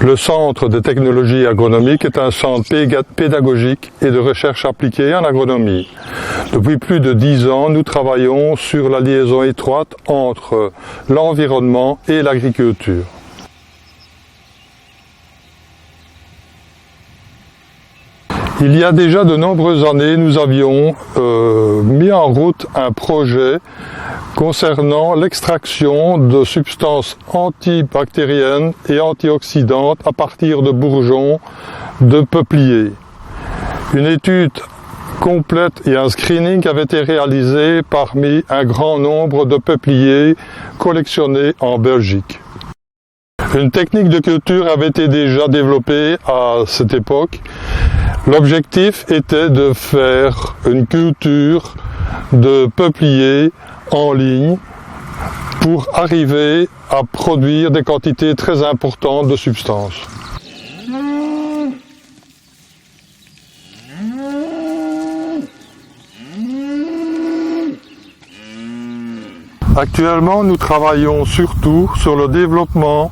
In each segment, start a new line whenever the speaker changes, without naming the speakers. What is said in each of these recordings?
Le Centre de technologie agronomique est un centre pédagogique et de recherche appliquée en agronomie. Depuis plus de 10 ans, nous travaillons sur la liaison étroite entre l'environnement et l'agriculture. Il y a déjà de nombreuses années, nous avions mis en route un projet concernant l'extraction de substances antibactériennes et antioxydantes à partir de bourgeons de peupliers. Une étude complète et un screening avaient été réalisés parmi un grand nombre de peupliers collectionnés en Belgique. Une technique de culture avait été déjà développée à cette époque. L'objectif était de faire une culture de peupliers en ligne pour arriver à produire des quantités très importantes de substances. Actuellement, nous travaillons surtout sur le développement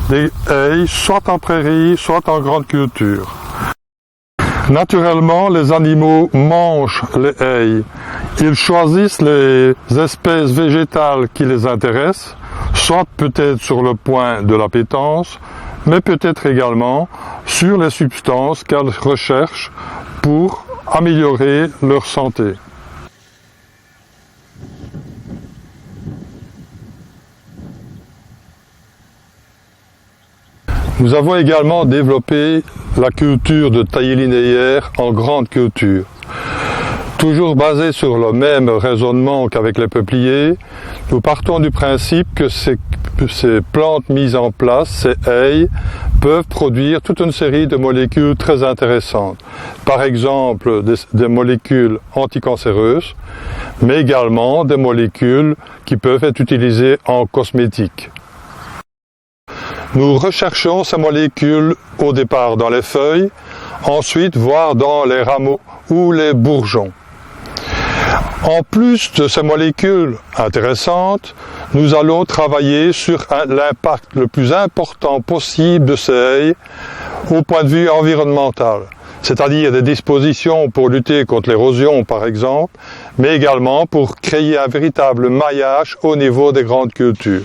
des haies, soit en prairie, soit en grande culture. Naturellement, les animaux mangent les haies. Ils choisissent les espèces végétales qui les intéressent, soit peut-être sur le point de l'appétence, mais peut-être également sur les substances qu'elles recherchent pour améliorer leur santé. Nous avons également développé la culture de taillis linéaires en grande culture. Toujours basé sur le même raisonnement qu'avec les peupliers, nous partons du principe que ces plantes mises en place, ces haies, peuvent produire toute une série de molécules très intéressantes. Par exemple, des molécules anticancéreuses, mais également des molécules qui peuvent être utilisées en cosmétique. Nous recherchons ces molécules au départ dans les feuilles, ensuite voire dans les rameaux ou les bourgeons. En plus de ces molécules intéressantes, nous allons travailler sur l'impact le plus important possible de ces haies au point de vue environnemental, c'est-à-dire des dispositions pour lutter contre l'érosion par exemple, mais également pour créer un véritable maillage au niveau des grandes cultures.